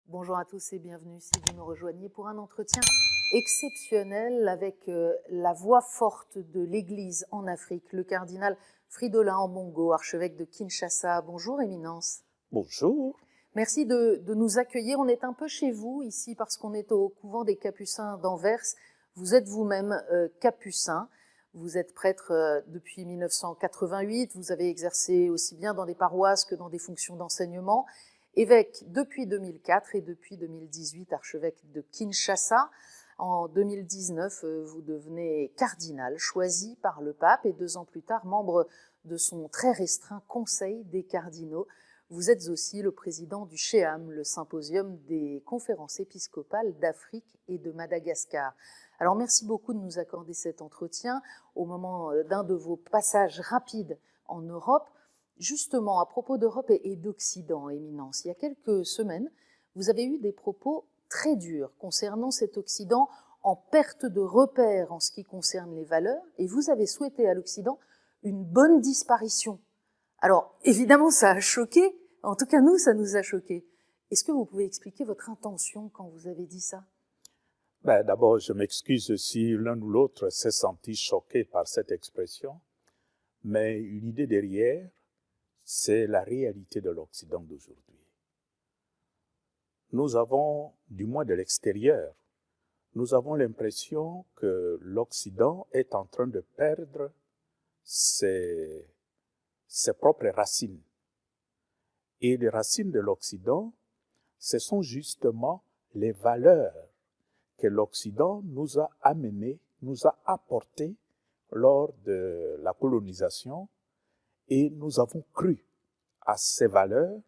Bonjour à tous et bienvenue si vous nous rejoignez pour un entretien exceptionnel avec la voix forte de l'Église en Afrique, le cardinal Fridolin Ambongo, archevêque de Kinshasa. Bonjour Éminence. Bonjour. Merci de nous accueillir. On est un peu chez vous ici parce qu'on est au couvent des Capucins d'Anvers. Vous êtes vous-même capucin. Vous êtes prêtre depuis 1988. Vous avez exercé aussi bien dans des paroisses que dans des fonctions d'enseignement. Évêque depuis 2004 et depuis 2018 archevêque de Kinshasa. En 2019, vous devenez cardinal choisi par le pape et 2 ans plus tard, membre de son très restreint Conseil des cardinaux. Vous êtes aussi le président du SHEAM, le symposium des conférences épiscopales d'Afrique et de Madagascar. Alors merci beaucoup de nous accorder cet entretien au moment d'un de vos passages rapides en Europe. Justement, à propos d'Europe et d'Occident, Éminence, il y a quelques semaines, vous avez eu des propos très durs concernant cet Occident en perte de repères en ce qui concerne les valeurs, et vous avez souhaité à l'Occident une bonne disparition. Alors, évidemment, ça a choqué, en tout cas nous, ça nous a choqué. Est-ce que vous pouvez expliquer votre intention quand vous avez dit ça ? D'abord, je m'excuse si l'un ou l'autre s'est senti choqué par cette expression, mais l'idée derrière, c'est la réalité de l'Occident d'aujourd'hui. Nous avons, du moins de l'extérieur, nous avons l'impression que l'Occident est en train de perdre ses propres racines. Et les racines de l'Occident, ce sont justement les valeurs que l'Occident nous a amenées, nous a apportées lors de la colonisation, et nous avons cru à ces valeurs,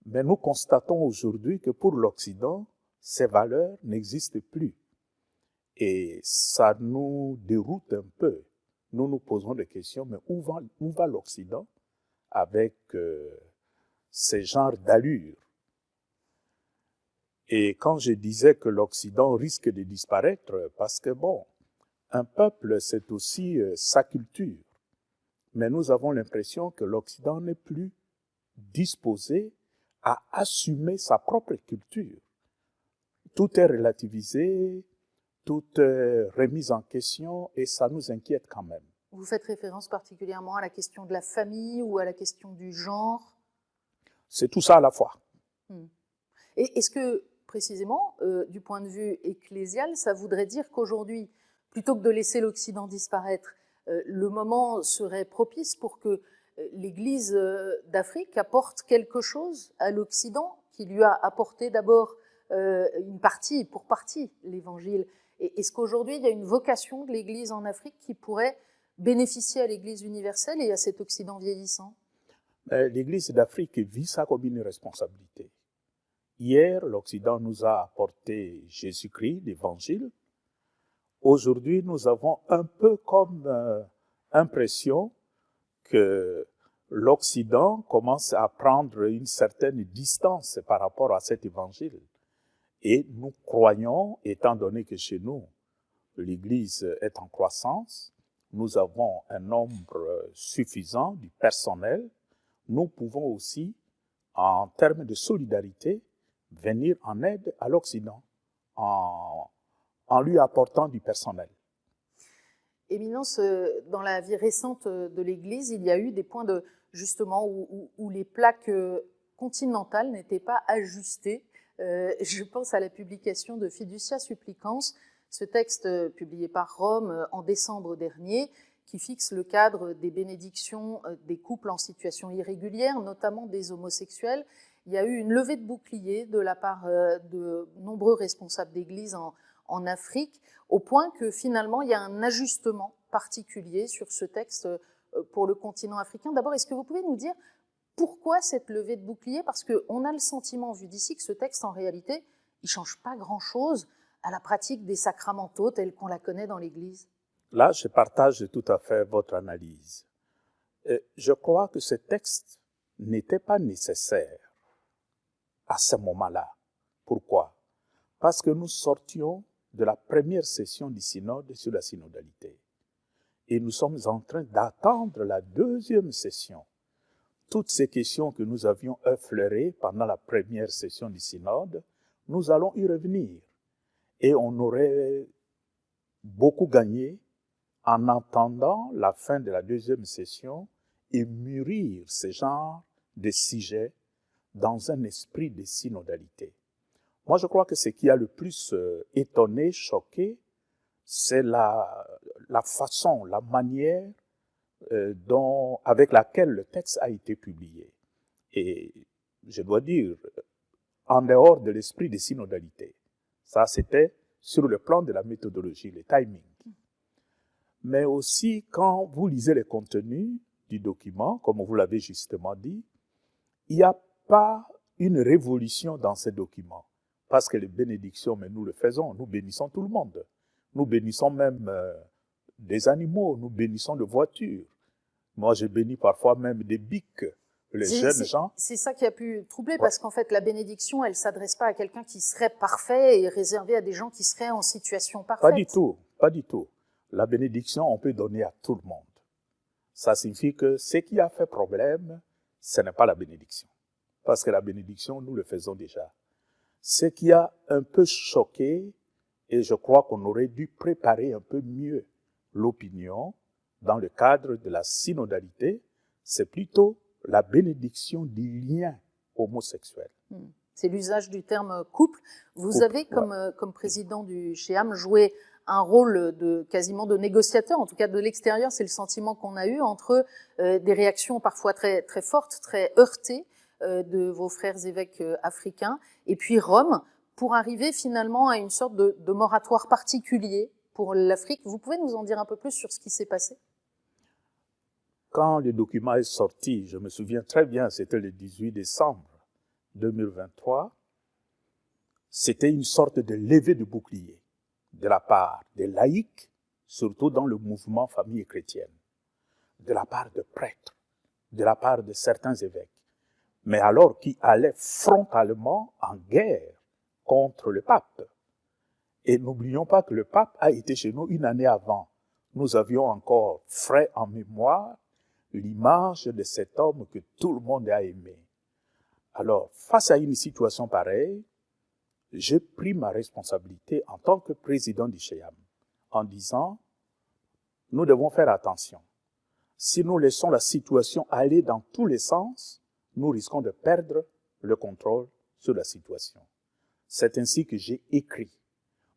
mais nous constatons aujourd'hui que pour l'Occident, ces valeurs n'existent plus. Et ça nous déroute un peu. Nous nous posons des questions, mais où va l'Occident avec ces genres d'allures? Et quand je disais que l'Occident risque de disparaître, parce que un peuple, c'est aussi sa culture. Mais nous avons l'impression que l'Occident n'est plus disposé à assumer sa propre culture. Tout est relativisé, tout est remis en question et ça nous inquiète quand même. Vous faites référence particulièrement à la question de la famille ou à la question du genre ? C'est tout ça à la fois. Et est-ce que, précisément, du point de vue ecclésial, ça voudrait dire qu'aujourd'hui, plutôt que de laisser l'Occident disparaître, le moment serait propice pour que l'Église d'Afrique apporte quelque chose à l'Occident, qui lui a apporté d'abord une partie, pour partie, l'Évangile. Et est-ce qu'aujourd'hui, il y a une vocation de l'Église en Afrique qui pourrait bénéficier à l'Église universelle et à cet Occident vieillissant ? L'Église d'Afrique vit ça comme une responsabilité. Hier, l'Occident nous a apporté Jésus-Christ, l'Évangile. Aujourd'hui, nous avons un peu comme impression que l'Occident commence à prendre une certaine distance par rapport à cet évangile. Et nous croyons, étant donné que chez nous, l'Église est en croissance, nous avons un nombre suffisant du personnel, nous pouvons aussi, en termes de solidarité, venir en aide à l'Occident en lui apportant du personnel. Éminence, dans la vie récente de l'Église, il y a eu des points justement où les plaques continentales n'étaient pas ajustées. Je pense à la publication de Fiducia Supplicans, ce texte publié par Rome en décembre dernier, qui fixe le cadre des bénédictions des couples en situation irrégulière, notamment des homosexuels. Il y a eu une levée de bouclier de la part de nombreux responsables d'Église en Afrique, au point que finalement il y a un ajustement particulier sur ce texte pour le continent africain. D'abord, est-ce que vous pouvez nous dire pourquoi cette levée de bouclier ? Parce qu'on a le sentiment, vu d'ici, que ce texte, en réalité, il ne change pas grand-chose à la pratique des sacramentaux telle qu'on la connaît dans l'Église. Là, je partage tout à fait votre analyse. Je crois que ce texte n'était pas nécessaire à ce moment-là. Pourquoi ? Parce que nous sortions de la première session du synode sur la synodalité. et nous sommes en train d'attendre la deuxième session. Toutes ces questions que nous avions effleurées pendant la première session du synode, nous allons y revenir. Et on aurait beaucoup gagné en attendant la fin de la deuxième session et mûrir ce genre de sujets dans un esprit de synodalité. Moi, je crois que ce qui a le plus étonné, choqué, c'est la façon, la manière avec laquelle le texte a été publié. Et je dois dire, en dehors de l'esprit de synodalité, ça c'était sur le plan de la méthodologie, le timing. Mais aussi, quand vous lisez les contenus du document, comme vous l'avez justement dit, il n'y a pas une révolution dans ces documents. Parce que les bénédictions, mais nous le faisons, nous bénissons tout le monde. Nous bénissons même des animaux, nous bénissons des voitures. Moi, je bénis parfois même des bics, les jeunes gens. C'est ça qui a pu troubler, parce qu'en fait, la bénédiction, elle ne s'adresse pas à quelqu'un qui serait parfait et réservée à des gens qui seraient en situation parfaite. Pas du tout, pas du tout. La bénédiction, on peut donner à tout le monde. Ça signifie que ce qui a fait problème, ce n'est pas la bénédiction. Parce que la bénédiction, nous le faisons déjà. Ce qui a un peu choqué, et je crois qu'on aurait dû préparer un peu mieux l'opinion dans le cadre de la synodalité, c'est plutôt la bénédiction du lien homosexuel. C'est l'usage du terme couple. Vous avez, comme président du SHEAM, joué un rôle quasiment de négociateur, en tout cas de l'extérieur, c'est le sentiment qu'on a eu entre des réactions parfois très, très fortes, très heurtées de vos frères évêques africains, et puis Rome, pour arriver finalement à une sorte de moratoire particulier pour l'Afrique. Vous pouvez nous en dire un peu plus sur ce qui s'est passé ? Quand le document est sorti, je me souviens très bien, c'était le 18 décembre 2023, c'était une sorte de levée de bouclier de la part des laïcs, surtout dans le mouvement famille chrétienne, de la part de prêtres, de la part de certains évêques, mais alors qui allaient frontalement en guerre contre le pape. Et n'oublions pas que le pape a été chez nous une année avant. Nous avions encore frais en mémoire l'image de cet homme que tout le monde a aimé. Alors, face à une situation pareille, j'ai pris ma responsabilité en tant que président du SHEAM en disant, nous devons faire attention. Si nous laissons la situation aller dans tous les sens, nous risquons de perdre le contrôle sur la situation. C'est ainsi que j'ai écrit,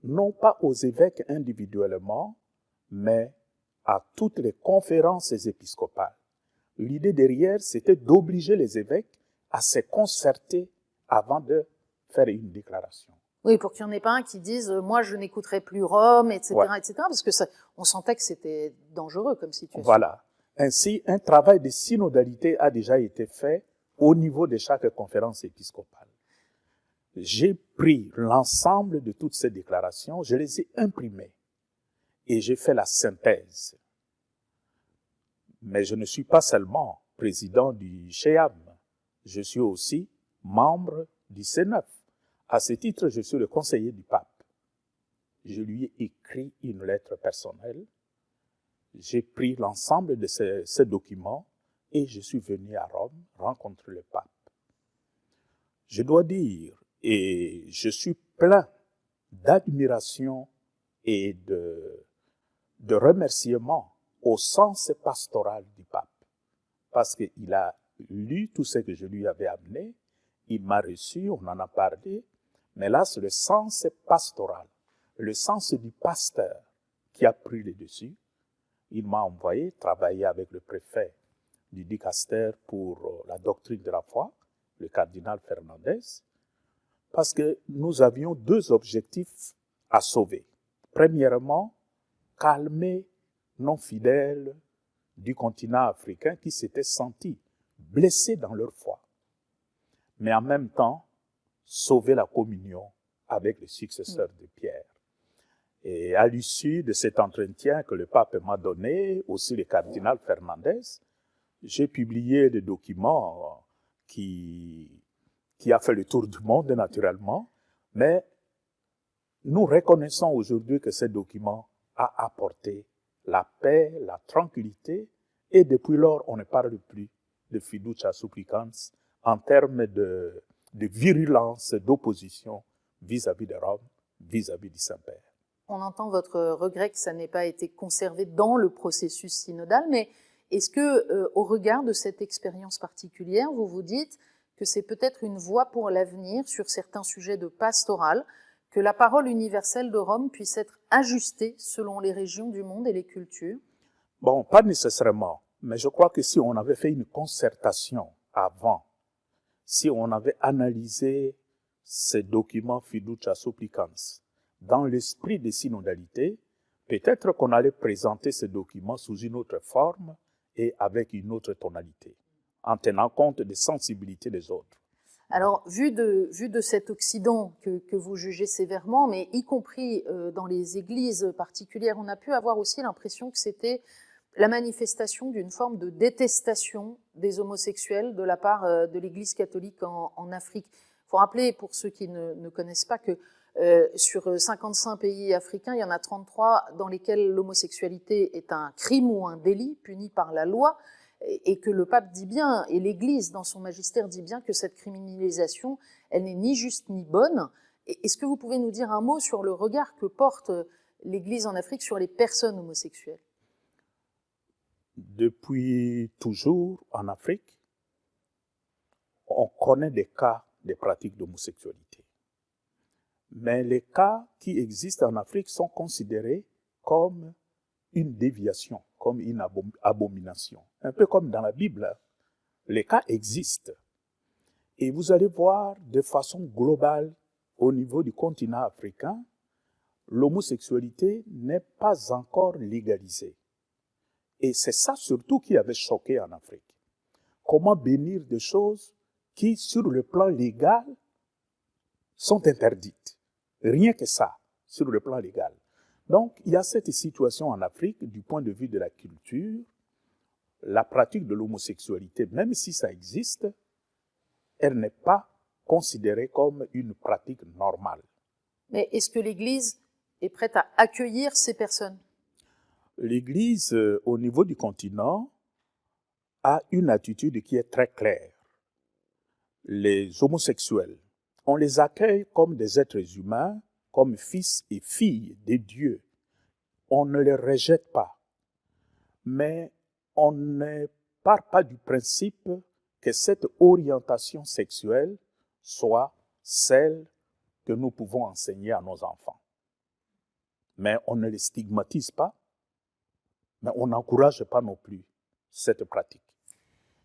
non pas aux évêques individuellement, mais à toutes les conférences épiscopales. L'idée derrière, c'était d'obliger les évêques à se concerter avant de faire une déclaration. Oui, pour qu'il n'y en ait pas un qui dise « moi, je n'écouterai plus Rome », etc., etc., parce que on sentait que c'était dangereux comme situation. Voilà. Ainsi, un travail de synodalité a déjà été fait au niveau de chaque conférence épiscopale. J'ai pris l'ensemble de toutes ces déclarations, je les ai imprimées et j'ai fait la synthèse. Mais je ne suis pas seulement président du SHEAM, je suis aussi membre du C9. À ce titre, je suis le conseiller du pape. Je lui ai écrit une lettre personnelle. J'ai pris l'ensemble de ces documents et je suis venu à Rome rencontrer le pape. Je dois dire, et je suis plein d'admiration et de remerciements au sens pastoral du pape, parce qu'il a lu tout ce que je lui avais amené, il m'a reçu, on en a parlé, mais là c'est le sens pastoral, le sens du pasteur qui a pris le dessus. Il m'a envoyé travailler avec le préfet du dicaster pour la doctrine de la foi, le cardinal Fernandez, parce que nous avions deux objectifs à sauver. Premièrement, calmer nos fidèles du continent africain qui s'étaient sentis blessés dans leur foi, mais en même temps, sauver la communion avec les successeurs de Pierre. Et à l'issue de cet entretien que le pape m'a donné, aussi le cardinal Fernandez, j'ai publié des documents qui a fait le tour du monde naturellement, mais nous reconnaissons aujourd'hui que ces documents a apporté la paix, la tranquillité, et depuis lors, on ne parle plus de fiducia supplicans en termes de virulence, d'opposition vis-à-vis de Rome, vis-à-vis du Saint-Père. On entend votre regret que ça n'ait pas été conservé dans le processus synodal, mais est-ce que, au regard de cette expérience particulière, vous vous dites que c'est peut-être une voie pour l'avenir sur certains sujets de pastoral, que la parole universelle de Rome puisse être ajustée selon les régions du monde et les cultures? Bon, pas nécessairement, mais je crois que si on avait fait une concertation avant, si on avait analysé ces documents fiducia supplicans dans l'esprit de synodalité, peut-être qu'on allait présenter ces documents sous une autre forme et avec une autre tonalité, en tenant compte des sensibilités des autres. Alors, vu de cet Occident que vous jugez sévèrement, mais y compris dans les églises particulières, on a pu avoir aussi l'impression que c'était la manifestation d'une forme de détestation des homosexuels de la part de l'Église catholique en Afrique. Il faut rappeler, pour ceux qui ne connaissent pas, que sur 55 pays africains, il y en a 33 dans lesquels l'homosexualité est un crime ou un délit puni par la loi, et que le pape dit bien, et l'Église dans son magistère dit bien que cette criminalisation, elle n'est ni juste ni bonne. Est-ce que vous pouvez nous dire un mot sur le regard que porte l'Église en Afrique sur les personnes homosexuelles? Depuis toujours, en Afrique, on connaît des cas de pratiques d'homosexualité. Mais les cas qui existent en Afrique sont considérés comme une déviation, comme une abomination. Un peu comme dans la Bible, les cas existent. Et vous allez voir de façon globale, au niveau du continent africain, l'homosexualité n'est pas encore légalisée. Et c'est ça surtout qui avait choqué en Afrique. Comment bénir des choses qui, sur le plan légal, sont interdites. Rien que ça, sur le plan légal. Donc, il y a cette situation en Afrique, du point de vue de la culture, la pratique de l'homosexualité, même si ça existe, elle n'est pas considérée comme une pratique normale. Mais est-ce que l'Église est prête à accueillir ces personnes? L'Église, au niveau du continent, a une attitude qui est très claire. Les homosexuels, on les accueille comme des êtres humains, comme fils et filles de Dieu. On ne les rejette pas. Mais on ne part pas du principe que cette orientation sexuelle soit celle que nous pouvons enseigner à nos enfants. Mais on ne les stigmatise pas, mais on n'encourage pas non plus cette pratique.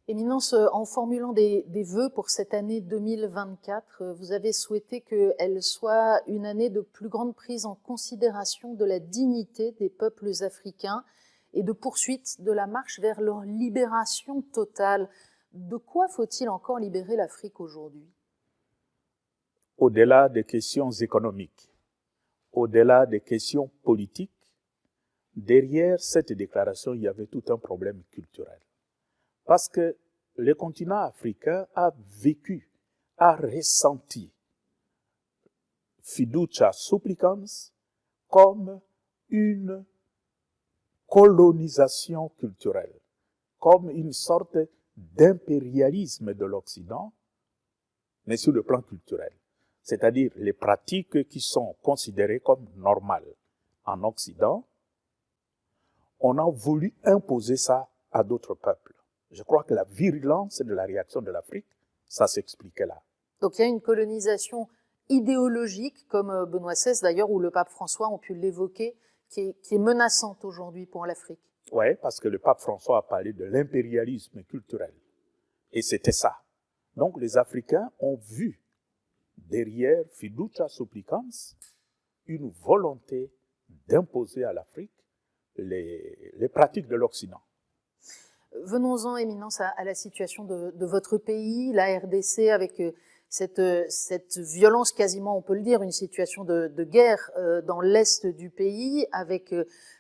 Éminence, en formulant des vœux pour cette année 2024, vous avez souhaité qu'elle soit une année de plus grande prise en considération de la dignité des peuples africains et de poursuite de la marche vers leur libération totale. De quoi faut-il encore libérer l'Afrique aujourd'hui? Au-delà des questions économiques, au-delà des questions politiques, derrière cette déclaration, il y avait tout un problème culturel. Parce que le continent africain a vécu, a ressenti fiducia supplicans comme une colonisation culturelle, comme une sorte d'impérialisme de l'Occident, mais sur le plan culturel. C'est-à-dire les pratiques qui sont considérées comme normales en Occident, on a voulu imposer ça à d'autres peuples. Je crois que la virulence de la réaction de l'Afrique, ça s'expliquait là. Donc il y a une colonisation idéologique, comme Benoît XVI d'ailleurs, ou le pape François ont pu l'évoquer, qui est menaçante aujourd'hui pour l'Afrique. Oui, parce que le pape François a parlé de l'impérialisme culturel. Et c'était ça. Donc les Africains ont vu derrière fiducia supplicans une volonté d'imposer à l'Afrique les pratiques de l'Occident. Venons-en, Éminence, à la situation de votre pays, la RDC, avec cette violence quasiment, on peut le dire, une situation de guerre dans l'est du pays, avec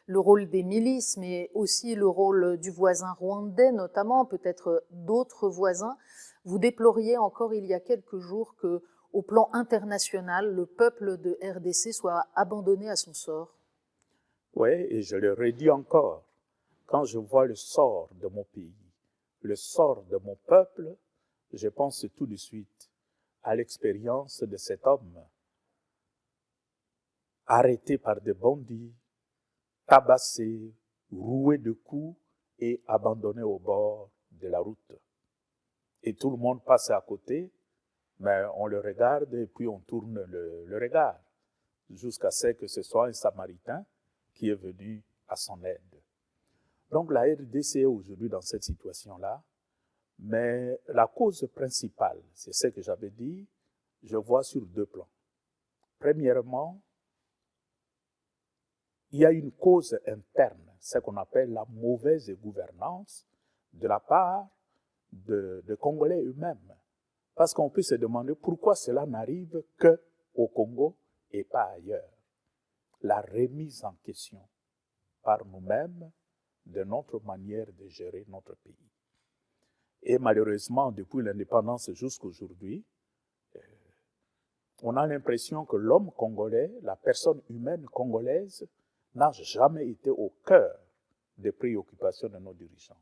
le rôle des milices, mais aussi le rôle du voisin rwandais, notamment, peut-être d'autres voisins. Vous déploriez encore il y a quelques jours qu'au plan international, le peuple de RDC soit abandonné à son sort. Oui, et je le redis encore, quand je vois le sort de mon pays, le sort de mon peuple, je pense tout de suite à l'expérience de cet homme arrêté par des bandits, tabassé, roué de coups et abandonné au bord de la route. Et tout le monde passe à côté, mais on le regarde et puis on tourne le regard, jusqu'à ce que ce soit un Samaritain qui est venu à son aide. Donc la RDC est aujourd'hui dans cette situation-là, mais la cause principale, c'est ce que j'avais dit, je vois sur deux plans. Premièrement, il y a une cause interne, ce qu'on appelle la mauvaise gouvernance de la part de Congolais eux-mêmes. Parce qu'on peut se demander pourquoi cela n'arrive qu'au Congo et pas ailleurs. La remise en question par nous-mêmes de notre manière de gérer notre pays. Et malheureusement, depuis l'indépendance jusqu'à aujourd'hui, on a l'impression que l'homme congolais, la personne humaine congolaise, n'a jamais été au cœur des préoccupations de nos dirigeants.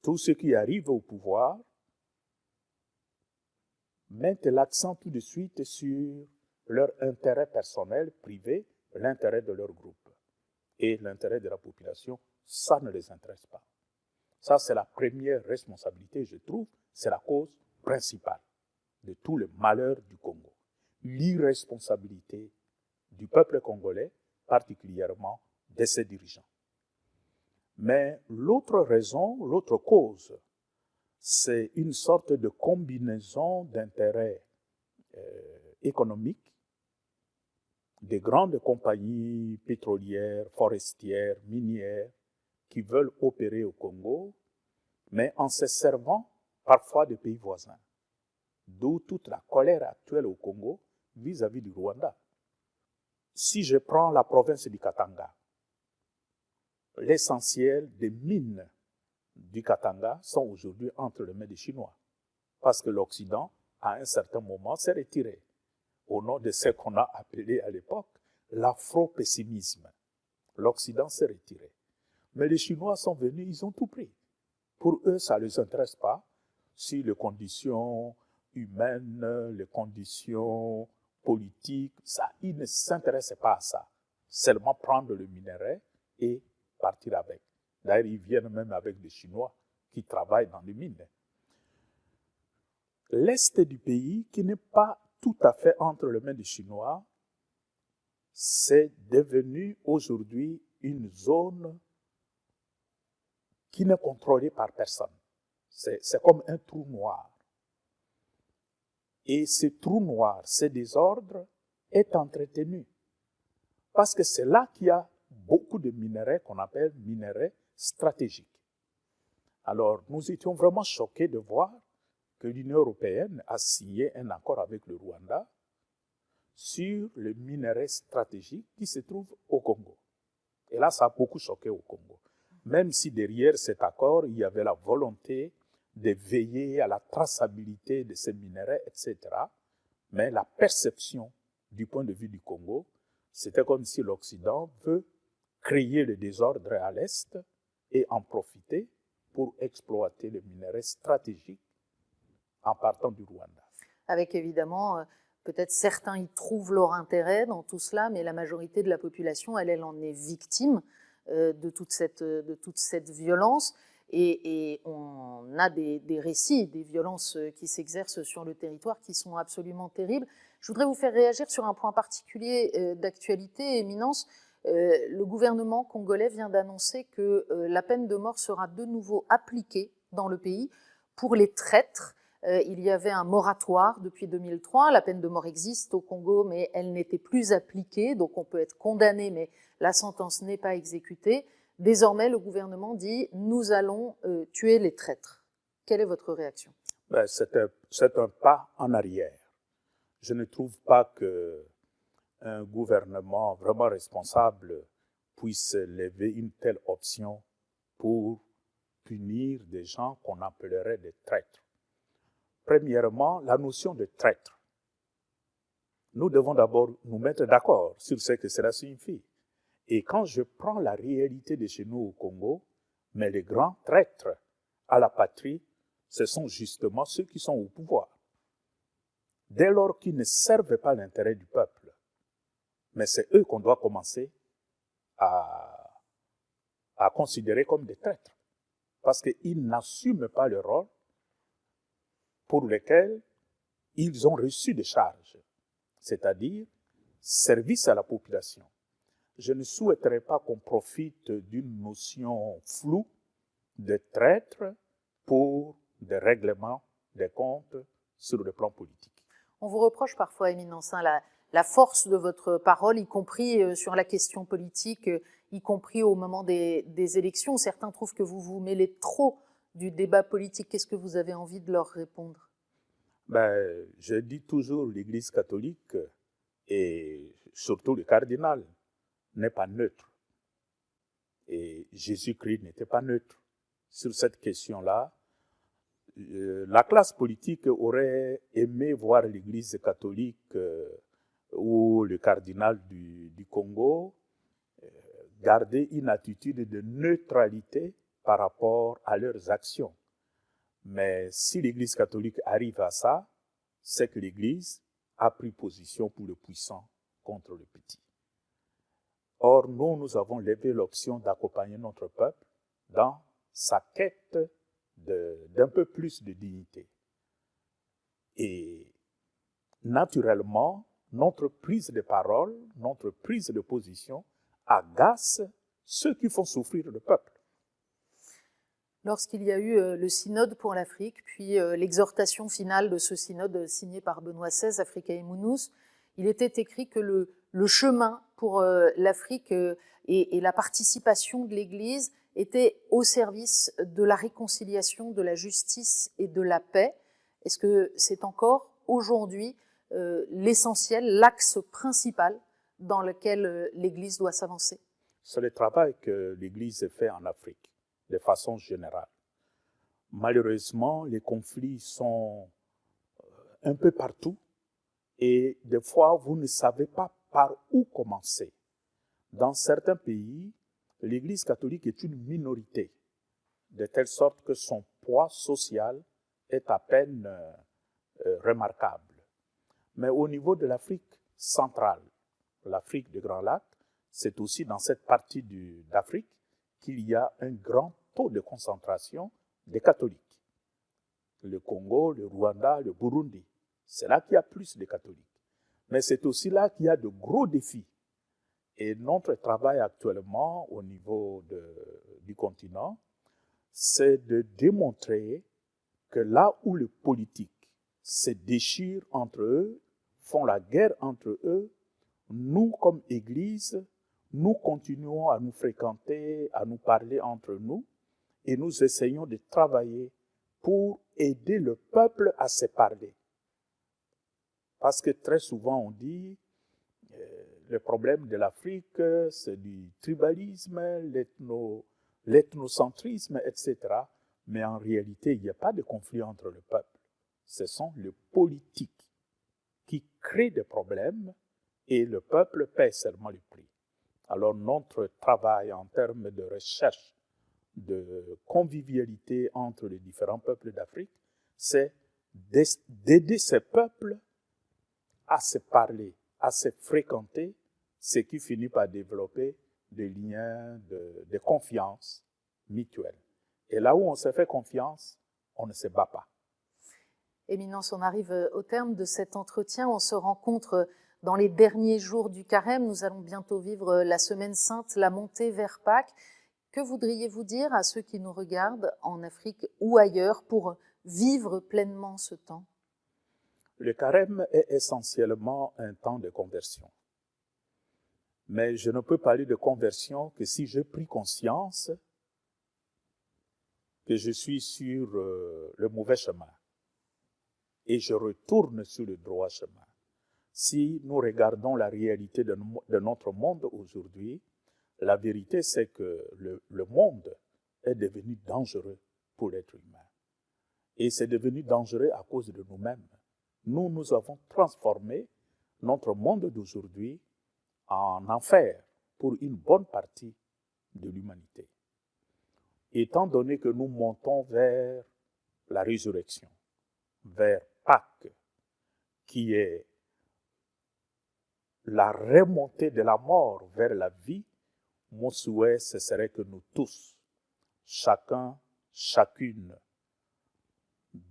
Tous ceux qui arrivent au pouvoir mettent l'accent tout de suite sur leur intérêt personnel, privé, l'intérêt de leur groupe. Et l'intérêt de la population, ça ne les intéresse pas. Ça, c'est la première responsabilité, je trouve, c'est la cause principale de tout le malheur du Congo. L'irresponsabilité du peuple congolais, particulièrement de ses dirigeants. Mais l'autre raison, l'autre cause, c'est une sorte de combinaison d'intérêts économiques, des grandes compagnies pétrolières, forestières, minières, qui veulent opérer au Congo, mais en se servant parfois des pays voisins. D'où toute la colère actuelle au Congo vis-à-vis du Rwanda. Si je prends la province du Katanga, l'essentiel des mines du Katanga sont aujourd'hui entre les mains des Chinois, parce que l'Occident, à un certain moment, s'est retiré au nom de ce qu'on a appelé à l'époque l'afro-pessimisme. L'Occident s'est retiré. Mais les Chinois sont venus, ils ont tout pris. Pour eux, ça ne les intéresse pas si les conditions humaines, les conditions politiques, ça, ils ne s'intéressent pas à ça. Seulement prendre le minerai et partir avec. D'ailleurs, ils viennent même avec des Chinois qui travaillent dans les mines. L'Est du pays, qui n'est pas tout à fait entre les mains des Chinois, c'est devenu aujourd'hui une zone qui n'est contrôlée par personne. C'est comme un trou noir. Et ce trou noir, ce désordre, est entretenu. Parce que c'est là qu'il y a beaucoup de minerais qu'on appelle minerais stratégiques. Alors, nous étions vraiment choqués de voir que l'Union européenne a signé un accord avec le Rwanda sur le minerai stratégique qui se trouve au Congo. Et là, ça a beaucoup choqué au Congo. Même si derrière cet accord, il y avait la volonté de veiller à la traçabilité de ces minerais, etc. Mais la perception du point de vue du Congo, c'était comme si l'Occident veut créer le désordre à l'Est et en profiter pour exploiter les minerais stratégiques en partant du Rwanda. Avec évidemment, peut-être certains y trouvent leur intérêt dans tout cela, mais la majorité de la population, elle en est victime de toute cette violence. Et on a des récits, des violences qui s'exercent sur le territoire qui sont absolument terribles. Je voudrais vous faire réagir sur un point particulier d'actualité, Éminence. Le gouvernement congolais vient d'annoncer que la peine de mort sera de nouveau appliquée dans le pays pour les traîtres. Il y avait un moratoire depuis 2003. La peine de mort existe au Congo, mais elle n'était plus appliquée. Donc on peut être condamné, mais la sentence n'est pas exécutée. Désormais, le gouvernement dit « nous allons tuer les traîtres ». Quelle est votre réaction? C'est un pas en arrière. Je ne trouve pas qu'un gouvernement vraiment responsable puisse lever une telle option pour punir des gens qu'on appellerait des traîtres. Premièrement, la notion de traître. Nous devons d'abord nous mettre d'accord sur ce que cela signifie. Et quand je prends la réalité de chez nous au Congo, mais les grands traîtres à la patrie, ce sont justement ceux qui sont au pouvoir. Dès lors qu'ils ne servent pas l'intérêt du peuple, mais c'est eux qu'on doit commencer à considérer comme des traîtres, parce qu'ils n'assument pas le rôle pour lequel ils ont reçu des charges, c'est-à-dire service à la population. Je ne souhaiterais pas qu'on profite d'une notion floue de traître pour des règlements des comptes sur le plan politique. On vous reproche parfois, Éminence, la force de votre parole, y compris sur la question politique, y compris au moment des élections. Certains trouvent que vous vous mêlez trop du débat politique. Qu'est-ce que vous avez envie de leur répondre? Je dis toujours l'Église catholique et surtout le cardinal n'est pas neutre. Et Jésus-Christ n'était pas neutre. Sur cette question-là, la classe politique aurait aimé voir l'Église catholique ou le cardinal du Congo garder une attitude de neutralité par rapport à leurs actions. Mais si l'Église catholique arrive à ça, c'est que l'Église a pris position pour le puissant contre le petit. Or, nous avons levé l'option d'accompagner notre peuple dans sa quête d'un peu plus de dignité. Et naturellement, notre prise de parole, notre prise de position agace ceux qui font souffrir le peuple. Lorsqu'il y a eu le synode pour l'Afrique, puis l'exhortation finale de ce synode signé par Benoît XVI, Africae Munus, il était écrit que le chemin pour l'Afrique et la participation de l'Église était au service de la réconciliation, de la justice et de la paix. Est-ce que c'est encore aujourd'hui l'essentiel, l'axe principal dans lequel l'Église doit s'avancer? C'est le travail que l'Église fait en Afrique, de façon générale. Malheureusement, les conflits sont un peu partout et des fois, vous ne savez pas par où commencer. Dans certains pays, l'Église catholique est une minorité, de telle sorte que son poids social est à peine remarquable. Mais au niveau de l'Afrique centrale, l'Afrique du Grand Lac, c'est aussi dans cette partie d'Afrique qu'il y a un grand taux de concentration des catholiques. Le Congo, le Rwanda, le Burundi, c'est là qu'il y a plus de catholiques. Mais c'est aussi là qu'il y a de gros défis. Et notre travail actuellement au niveau du continent, c'est de démontrer que là où les politiques se déchirent entre eux, font la guerre entre eux, nous, comme Église, nous continuons à nous fréquenter, à nous parler entre nous, et nous essayons de travailler pour aider le peuple à se parler. Parce que très souvent on dit, le problème de l'Afrique, c'est du tribalisme, l'ethnocentrisme, etc. Mais en réalité, il n'y a pas de conflit entre le peuple. Ce sont les politiques qui créent des problèmes et le peuple paie seulement le prix. Alors notre travail en termes de recherche, de convivialité entre les différents peuples d'Afrique, c'est d'aider ces peuples à se parler, à se fréquenter, ce qui finit par développer des liens de confiance mutuelle. Et là où on se fait confiance, on ne se bat pas. Éminence, on arrive au terme de cet entretien. On se rencontre dans les derniers jours du carême. Nous allons bientôt vivre la Semaine Sainte, la montée vers Pâques. Que voudriez-vous dire à ceux qui nous regardent en Afrique ou ailleurs pour vivre pleinement ce temps? Le carême est essentiellement un temps de conversion. Mais je ne peux parler de conversion que si j'ai pris conscience que je suis sur le mauvais chemin et je retourne sur le droit chemin. Si nous regardons la réalité de notre monde aujourd'hui, la vérité c'est que le monde est devenu dangereux pour l'être humain. Et c'est devenu dangereux à cause de nous-mêmes. Nous avons transformé notre monde d'aujourd'hui en enfer, pour une bonne partie de l'humanité. Étant donné que nous montons vers la résurrection, vers Pâques, qui est la remontée de la mort vers la vie, mon souhait, ce serait que nous tous, chacun, chacune,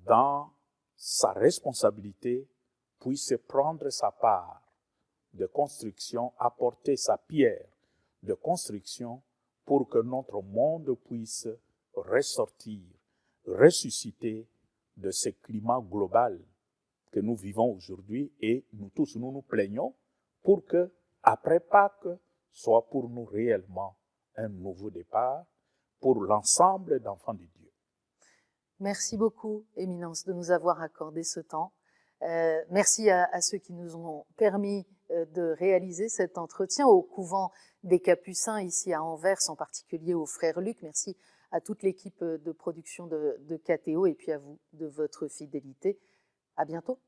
dans sa responsabilité, puisse prendre sa part de construction, apporter sa pierre de construction pour que notre monde puisse ressortir, ressusciter de ce climat global que nous vivons aujourd'hui, et nous tous, nous nous plaignons pour que, après Pâques, soit pour nous réellement un nouveau départ pour l'ensemble d'enfants de Dieu. Merci beaucoup, Éminence, de nous avoir accordé ce temps. Merci à ceux qui nous ont permis de réaliser cet entretien, au couvent des Capucins ici à Anvers, en particulier au frère Luc. Merci à toute l'équipe de production de KTO et puis à vous de votre fidélité. À bientôt.